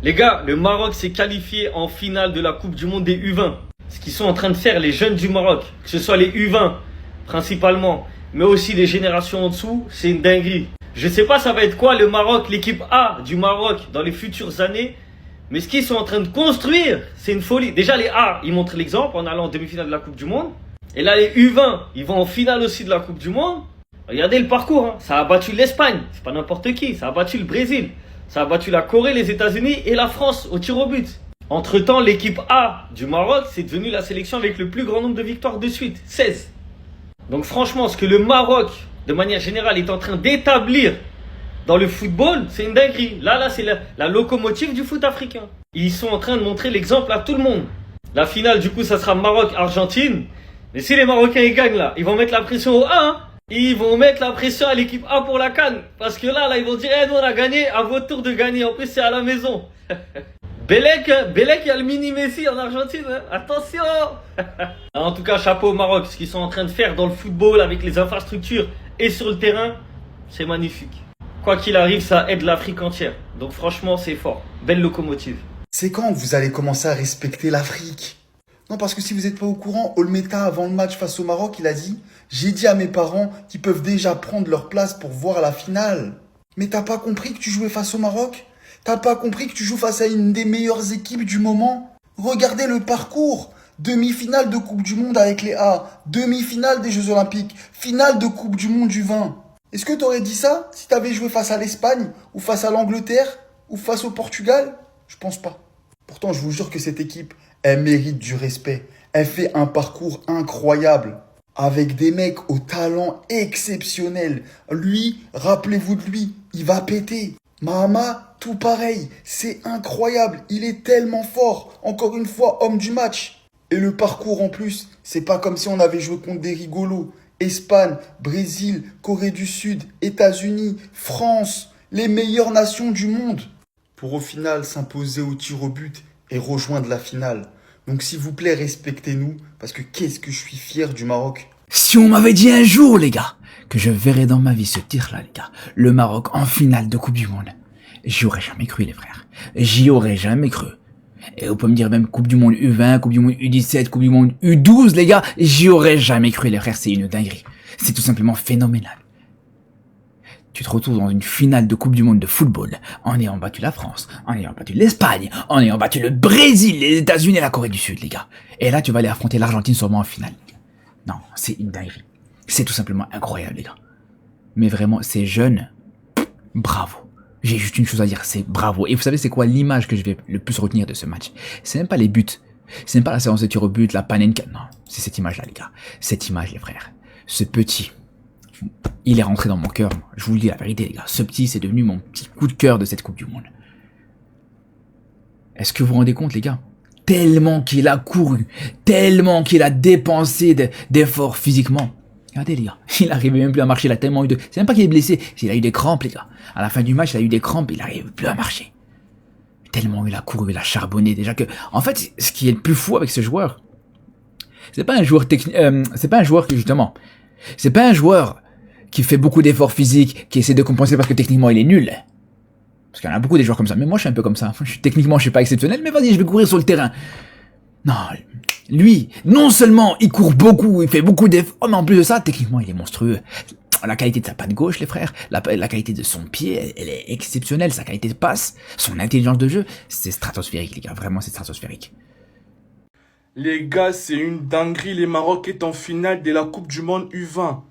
Les gars, le Maroc s'est qualifié en finale de la Coupe du Monde des U20. Ce qu'ils sont en train de faire les jeunes du Maroc, que ce soit les U20 principalement, mais aussi les générations en dessous, c'est une dinguerie. Je sais pas ça va être quoi le Maroc, l'équipe A du Maroc dans les futures années, mais ce qu'ils sont en train de construire, c'est une folie. Déjà les A, ils montrent l'exemple en allant en demi-finale de la Coupe du Monde. Et là les U20, ils vont en finale aussi de la Coupe du Monde. Regardez le parcours, hein. Ça a battu l'Espagne, c'est pas n'importe qui, ça a battu le Brésil, ça a battu la Corée, les États-Unis et la France au tir au but. Entre-temps, l'équipe A du Maroc, c'est devenu la sélection avec le plus grand nombre de victoires de suite, 16. Donc franchement, ce que le Maroc, de manière générale, est en train d'établir dans le football, c'est une dinguerie. Là, c'est la locomotive du foot africain. Ils sont en train de montrer l'exemple à tout le monde. La finale, du coup, ça sera Maroc-Argentine. Mais si les Marocains ils gagnent là, ils vont mettre la pression au A, hein. Ils vont mettre la pression à l'équipe A pour la CAN. Parce que là, ils vont dire, nous on a gagné, à votre tour de gagner. En plus, c'est à la maison. Belek, il y a le mini Messi en Argentine, hein. Attention. En tout cas, chapeau au Maroc. Ce qu'ils sont en train de faire dans le football, avec les infrastructures et sur le terrain, c'est magnifique. Quoi qu'il arrive, ça aide l'Afrique entière. Donc franchement, c'est fort. Belle locomotive. C'est quand que vous allez commencer à respecter l'Afrique? Non, parce que si vous n'êtes pas au courant, Olmeta, avant le match face au Maroc, il a dit « J'ai dit à mes parents qu'ils peuvent déjà prendre leur place pour voir la finale. » Mais t'as pas compris que tu jouais face au Maroc? T'as pas compris que tu joues face à une des meilleures équipes du moment? Regardez le parcours. Demi-finale de Coupe du Monde avec les A, demi-finale des Jeux Olympiques, finale de Coupe du Monde du 20. Est-ce que t'aurais dit ça si t'avais joué face à l'Espagne, ou face à l'Angleterre, ou face au Portugal? Je pense pas. Pourtant, je vous jure que cette équipe, elle mérite du respect. Elle fait un parcours incroyable, avec des mecs au talent exceptionnel. Lui, rappelez-vous de lui, il va péter. Mahama, tout pareil, c'est incroyable, il est tellement fort. Encore une fois, homme du match. Et le parcours en plus, c'est pas comme si on avait joué contre des rigolos. Espagne, Brésil, Corée du Sud, États-Unis, France, les meilleures nations du monde. Pour au final s'imposer au tir au but et rejoindre la finale. Donc s'il vous plaît, respectez-nous, parce que qu'est-ce que je suis fier du Maroc. Si on m'avait dit un jour, les gars, que je verrais dans ma vie ce tir-là, les gars, le Maroc en finale de Coupe du Monde, j'y aurais jamais cru, les frères. J'y aurais jamais cru. Et on peut me dire même Coupe du Monde U20, Coupe du Monde U17, Coupe du Monde U12, les gars, j'y aurais jamais cru, les frères, c'est une dinguerie. C'est tout simplement phénoménal. Tu te retrouves dans une finale de Coupe du Monde de football, en ayant battu la France, en ayant battu l'Espagne, en ayant battu le Brésil, les États-Unis et la Corée du Sud, les gars. Et là, tu vas aller affronter l'Argentine sûrement en finale. Non, c'est une dinguerie. C'est tout simplement incroyable, les gars. Mais vraiment, ces jeunes, bravo. J'ai juste une chose à dire, c'est bravo. Et vous savez, c'est quoi l'image que je vais le plus retenir de ce match? C'est même pas les buts. C'est même pas la séance de tir au but, la panenka. Non, c'est cette image-là, les gars. Cette image, les frères. Ce petit, il est rentré dans mon cœur. Je vous le dis la vérité, les gars. Ce petit, c'est devenu mon petit coup de cœur de cette Coupe du Monde. Est-ce que vous vous rendez compte, les gars? Tellement qu'il a couru, tellement qu'il a dépensé d'efforts physiquement. Regardez, les gars, il arrivait même plus à marcher, il a tellement eu de... C'est même pas qu'il est blessé, il a eu des crampes, les gars. À la fin du match, il a eu des crampes, il n'arrive plus à marcher. Tellement il a couru, il a charbonné, déjà que... En fait, ce qui est le plus fou avec ce joueur, c'est pas un joueur technique... c'est pas un joueur qui, justement... C'est pas un joueur qui fait beaucoup d'efforts physiques, qui essaie de compenser parce que techniquement, il est nul. Parce qu'il y en a beaucoup des joueurs comme ça. Mais moi, je suis un peu comme ça. Techniquement, je suis pas exceptionnel, mais vas-y, je vais courir sur le terrain. Non, lui, non seulement il court beaucoup, il fait beaucoup d'efforts, mais en plus de ça, techniquement, il est monstrueux. La qualité de sa patte gauche, les frères, la qualité de son pied, elle est exceptionnelle. Sa qualité de passe, son intelligence de jeu, c'est stratosphérique, les gars. Vraiment, c'est stratosphérique. Les gars, c'est une dinguerie. Les Maroc est en finale de la Coupe du Monde U20.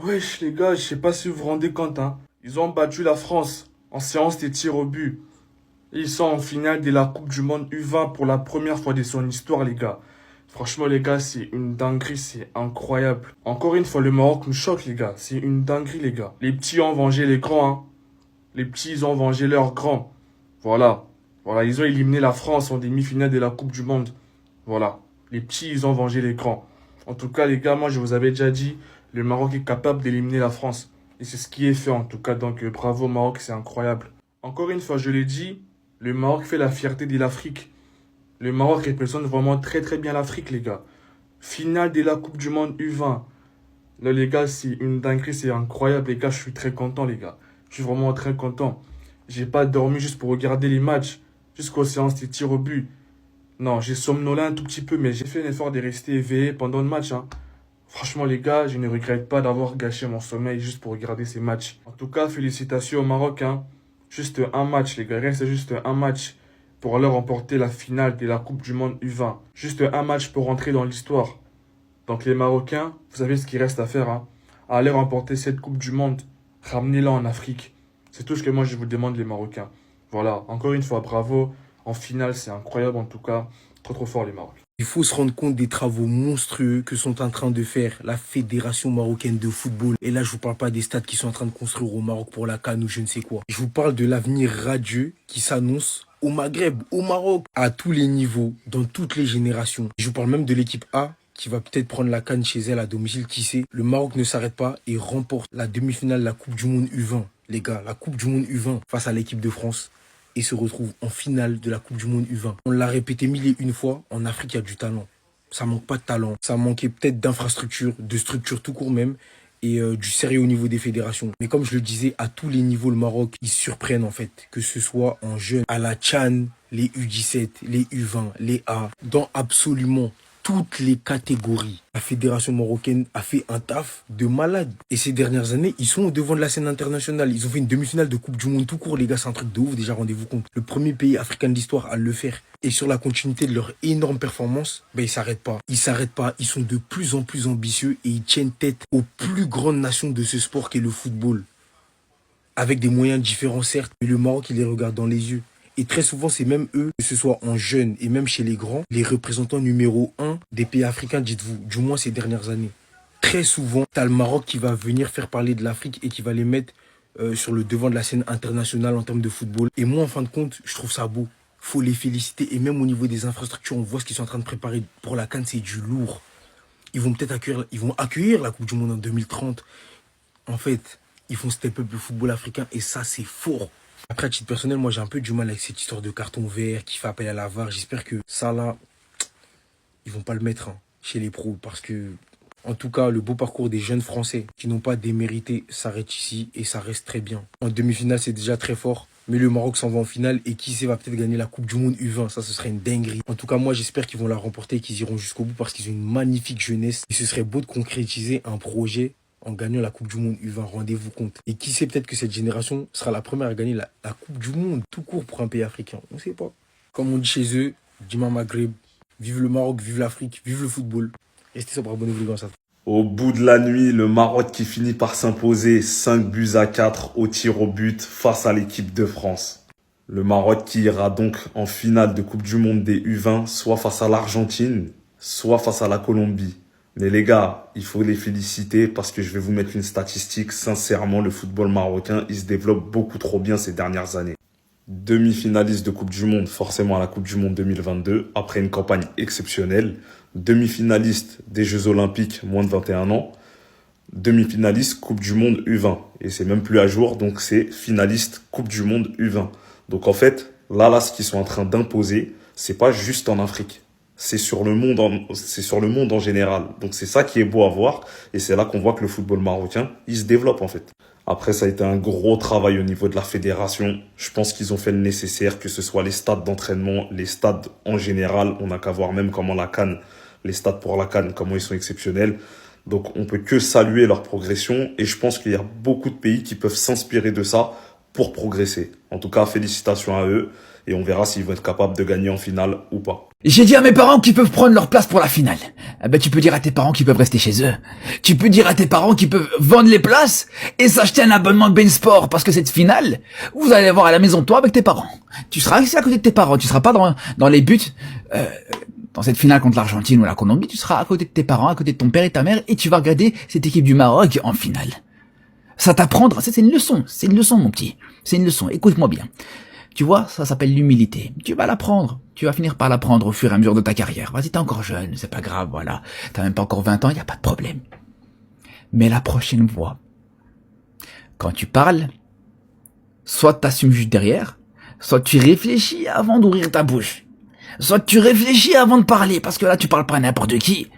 Wesh, les gars, je sais pas si vous vous rendez compte, hein. Ils ont battu la France en séance des tirs au but. Ils sont en finale de la Coupe du Monde U20 pour la première fois de son histoire, les gars. Franchement, les gars, c'est une dinguerie, c'est incroyable. Encore une fois, le Maroc nous choque, les gars. C'est une dinguerie, les gars. Les petits ont vengé les grands, hein. Les petits, ils ont vengé leurs grands. Voilà. Voilà, ils ont éliminé la France en demi-finale de la Coupe du Monde. Voilà. Les petits, ils ont vengé les grands. En tout cas, les gars, moi, je vous avais déjà dit, le Maroc est capable d'éliminer la France. Et c'est ce qui est fait, en tout cas. Donc, bravo, Maroc, c'est incroyable. Encore une fois, je l'ai dit, le Maroc fait la fierté de l'Afrique. Le Maroc représente vraiment très très bien l'Afrique, les gars. Finale de la Coupe du Monde U20. Là, les gars, c'est une dinguerie, c'est incroyable, les gars. Je suis très content, les gars. Je suis vraiment très content. J'ai pas dormi juste pour regarder les matchs. jusqu'aux séances des tirs au but. Non, j'ai somnolé un tout petit peu, mais j'ai fait l'effort de rester éveillé pendant le match, hein. Franchement, les gars, je ne regrette pas d'avoir gâché mon sommeil juste pour regarder ces matchs. En tout cas, félicitations au Maroc, hein. Juste un match, les gars. Il reste juste un match pour aller remporter la finale de la Coupe du Monde U20. Juste un match pour rentrer dans l'histoire. Donc les Marocains, vous savez ce qu'il reste à faire, hein. Allez remporter cette Coupe du Monde. Ramenez-la en Afrique. C'est tout ce que moi je vous demande, les Marocains. Voilà, encore une fois, bravo. En finale, c'est incroyable en tout cas. Trop trop fort les Marocains. Il faut se rendre compte des travaux monstrueux que sont en train de faire la Fédération marocaine de football. Et là, je vous parle pas des stades qui sont en train de construire au Maroc pour la CAN ou je ne sais quoi. Je vous parle de l'avenir radieux qui s'annonce au Maghreb, au Maroc, à tous les niveaux, dans toutes les générations. Je vous parle même de l'équipe A qui va peut-être prendre la CAN chez elle à domicile, qui sait. Le Maroc ne s'arrête pas et remporte la demi-finale de la Coupe du Monde U20. Les gars, la Coupe du Monde U20 face à l'équipe de France. Et se retrouve en finale de la Coupe du Monde U20. On l'a répété 1001 fois, en Afrique, il y a du talent. Ça manque pas de talent. Ça manquait peut-être d'infrastructures, de structures tout court même, et du sérieux au niveau des fédérations. Mais comme je le disais, à tous les niveaux, le Maroc, ils surprennent en fait. Que ce soit en jeunes, à la CHAN, les U17, les U20, les A, dans absolument toutes les catégories. La fédération marocaine a fait un taf de malade. Et ces dernières années, ils sont au devant de la scène internationale. Ils ont fait une demi-finale de Coupe du Monde tout court, les gars. C'est un truc de ouf, déjà, rendez-vous compte. Le premier pays africain de l'histoire à le faire. Et sur la continuité de leur énorme performance, ils s'arrêtent pas. Ils s'arrêtent pas. Ils sont de plus en plus ambitieux et ils tiennent tête aux plus grandes nations de ce sport qu'est le football. Avec des moyens différents, certes, mais le Maroc, il les regarde dans les yeux. Et très souvent, c'est même eux, que ce soit en jeunes et même chez les grands, les représentants numéro 1 des pays africains, dites-vous, du moins ces dernières années. Très souvent, t'as le Maroc qui va venir faire parler de l'Afrique et qui va les mettre sur le devant de la scène internationale en termes de football. Et moi, en fin de compte, je trouve ça beau. Faut les féliciter. Et même au niveau des infrastructures, on voit ce qu'ils sont en train de préparer pour la CAN, c'est du lourd. Ils vont peut-être accueillir la Coupe du Monde en 2030. En fait, ils font step up le football africain et ça, c'est fort. Après, à titre personnel, moi, j'ai un peu du mal avec cette histoire de carton vert qui fait appel à la VAR. J'espère que ça, là, ils vont pas le mettre chez les pros. Parce que, en tout cas, le beau parcours des jeunes Français qui n'ont pas démérité s'arrête ici et ça reste très bien. En demi-finale, c'est déjà très fort. Mais le Maroc s'en va en finale et qui sait va peut-être gagner la Coupe du Monde U20. Ça, ce serait une dinguerie. En tout cas, moi, j'espère qu'ils vont la remporter et qu'ils iront jusqu'au bout parce qu'ils ont une magnifique jeunesse. Et ce serait beau de concrétiser un projet en gagnant la Coupe du Monde U20, rendez-vous compte. Et qui sait, peut-être que cette génération sera la première à gagner la Coupe du Monde, tout court pour un pays africain. On ne sait pas. Comme on dit chez eux, Dima Maghreb, vive le Maroc, vive l'Afrique, vive le football. Restez sobre, abonnez-vous les gars. Au bout de la nuit, le Maroc qui finit par s'imposer 5-4 au tir au but face à l'équipe de France. Le Maroc qui ira donc en finale de Coupe du Monde des U20, soit face à l'Argentine, soit face à la Colombie. Mais les gars, il faut les féliciter parce que je vais vous mettre une statistique. Sincèrement, le football marocain, il se développe beaucoup trop bien ces dernières années. Demi-finaliste de Coupe du Monde, forcément à la Coupe du Monde 2022, après une campagne exceptionnelle. Demi-finaliste des Jeux Olympiques, moins de 21 ans. Demi-finaliste Coupe du Monde U20. Et c'est même plus à jour, donc c'est finaliste Coupe du Monde U20. Donc en fait, là, ce qu'ils sont en train d'imposer, c'est pas juste en Afrique. C'est sur le monde en général. Donc c'est ça qui est beau à voir. Et c'est là qu'on voit que le football marocain, il se développe en fait. Après, ça a été un gros travail au niveau de la fédération. Je pense qu'ils ont fait le nécessaire, que ce soit les stades d'entraînement, les stades en général. On n'a qu'à voir même comment la CAN, les stades pour la CAN, comment ils sont exceptionnels. Donc on peut que saluer leur progression. Et je pense qu'il y a beaucoup de pays qui peuvent s'inspirer de ça pour progresser. En tout cas, félicitations à eux. Et on verra s'ils vont être capables de gagner en finale ou pas. J'ai dit à mes parents qu'ils peuvent prendre leur place pour la finale. Eh ben, tu peux dire à tes parents qu'ils peuvent rester chez eux. Tu peux dire à tes parents qu'ils peuvent vendre les places et s'acheter un abonnement de Ben Sport parce que cette finale, vous allez voir à la maison toi avec tes parents. Tu seras ici à côté de tes parents. Tu seras pas dans les buts, dans cette finale contre l'Argentine ou la Colombie. Tu seras à côté de tes parents, à côté de ton père et ta mère et tu vas regarder cette équipe du Maroc en finale. Ça t'apprendra. Ça, c'est une leçon. C'est une leçon, mon petit. C'est une leçon. Écoute-moi bien. Tu vois, ça s'appelle l'humilité. Tu vas l'apprendre. Tu vas finir par l'apprendre au fur et à mesure de ta carrière. Vas-y, t'es encore jeune, c'est pas grave, voilà. T'as même pas encore 20 ans, y a pas de problème. Mais la prochaine fois, quand tu parles, soit t'assumes juste derrière, soit tu réfléchis avant d'ouvrir ta bouche. Soit tu réfléchis avant de parler, parce que là, tu parles pas à n'importe qui.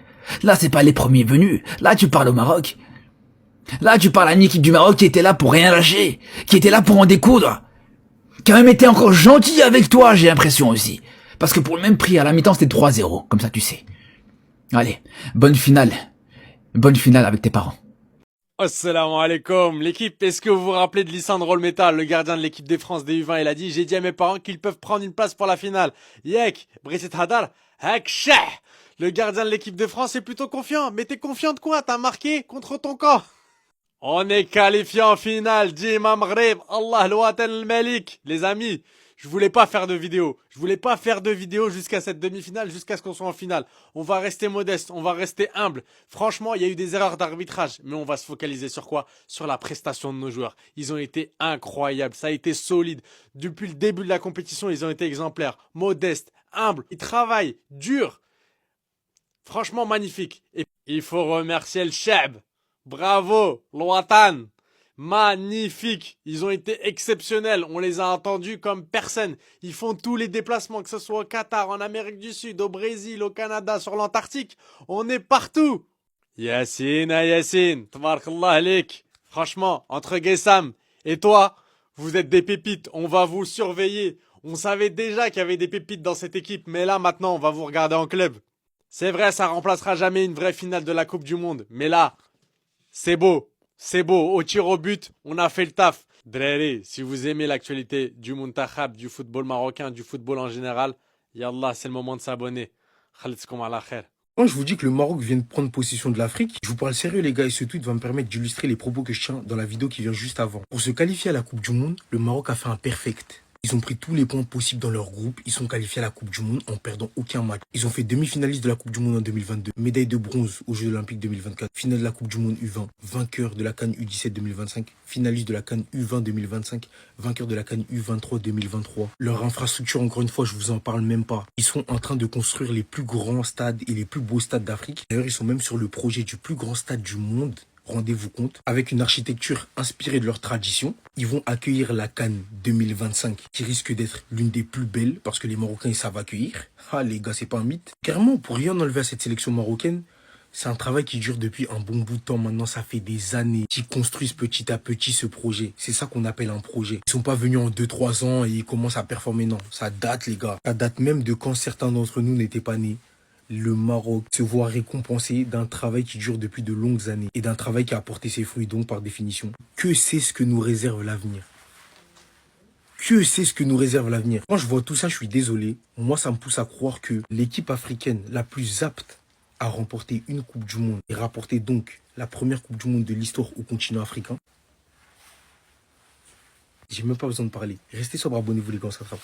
Là, c'est pas les premiers venus. Là, tu parles au Maroc. Là, tu parles à une équipe du Maroc qui était là pour rien lâcher, qui était là pour en découdre. qui a même été encore gentil avec toi, j'ai l'impression aussi. Parce que pour le même prix, à la mi-temps, c'était 3-0, comme ça tu sais. Allez, bonne finale. Bonne finale avec tes parents. Assalamu alaikum. L'équipe, est-ce que vous vous rappelez de Lissandro Olmeta, le gardien de l'équipe de France des U20? Il a dit, j'ai dit à mes parents qu'ils peuvent prendre une place pour la finale. Yek, Brigitte Hadar, hak sheh. Le gardien de l'équipe de France est plutôt confiant. Mais t'es confiant de quoi? T'as marqué contre ton camp. On est qualifié en finale. Dima Maghreb, Allah Louatan al-Malik. Les amis, je voulais pas faire de vidéo. Je voulais pas faire de vidéo jusqu'à cette demi-finale, jusqu'à ce qu'on soit en finale. On va rester modeste, on va rester humble. Franchement, il y a eu des erreurs d'arbitrage, mais on va se focaliser sur quoi? Sur la prestation de nos joueurs. Ils ont été incroyables, ça a été solide. Depuis le début de la compétition, ils ont été exemplaires, modestes, humbles. Ils travaillent, dur. Franchement, magnifique. Et il faut remercier le Cheb. Bravo, Louatan. Magnifique. Ils ont été exceptionnels. On les a entendus comme personne. Ils font tous les déplacements, que ce soit au Qatar, en Amérique du Sud, au Brésil, au Canada, sur l'Antarctique. On est partout. Yassine, Yassine, tabarakallah alik. Franchement, entre Guessam et toi, vous êtes des pépites. On va vous surveiller. On savait déjà qu'il y avait des pépites dans cette équipe, mais là, maintenant, on va vous regarder en club. C'est vrai, ça remplacera jamais une vraie finale de la Coupe du Monde. Mais là, c'est beau. C'est beau, au tir au but, on a fait le taf. Dreri, si vous aimez l'actualité du Muntakhab, du football marocain, du football en général, yallah, c'est le moment de s'abonner. Khalidskoum ala khair. Quand je vous dis que le Maroc vient de prendre possession de l'Afrique, je vous parle sérieux les gars et ce tweet va me permettre d'illustrer les propos que je tiens dans la vidéo qui vient juste avant. Pour se qualifier à la Coupe du Monde, le Maroc a fait un perfect. Ils ont pris tous les points possibles dans leur groupe. Ils sont qualifiés à la Coupe du Monde en perdant aucun match. Ils ont fait demi-finaliste de la Coupe du Monde en 2022, médaille de bronze aux Jeux Olympiques 2024, finale de la Coupe du Monde U20, vainqueur de la CAN U17 2025, finaliste de la CAN U20 2025, vainqueur de la CAN U23 2023. Leur infrastructure, encore une fois, je vous en parle même pas. Ils sont en train de construire les plus grands stades et les plus beaux stades d'Afrique. D'ailleurs, ils sont même sur le projet du plus grand stade du monde. Rendez-vous compte, avec une architecture inspirée de leur tradition, ils vont accueillir la CAN 2025, qui risque d'être l'une des plus belles, parce que les Marocains, ils savent accueillir. Ah les gars, c'est pas un mythe. Carrément, pour rien enlever à cette sélection marocaine, c'est un travail qui dure depuis un bon bout de temps. Maintenant, ça fait des années qu'ils construisent petit à petit ce projet. C'est ça qu'on appelle un projet. Ils sont pas venus en 2-3 ans et ils commencent à performer. Non, ça date les gars. Ça date même de quand certains d'entre nous n'étaient pas nés. Le Maroc se voit récompensé d'un travail qui dure depuis de longues années et d'un travail qui a apporté ses fruits, donc par définition. Que c'est ce que nous réserve l'avenir? Que c'est ce que nous réserve l'avenir? Quand je vois tout ça, je suis désolé. Moi, ça me pousse à croire que l'équipe africaine la plus apte à remporter une Coupe du Monde et rapporter donc la première Coupe du Monde de l'histoire au continent africain, j'ai même pas besoin de parler. Restez sobre, abonnez-vous les gars, ça sera.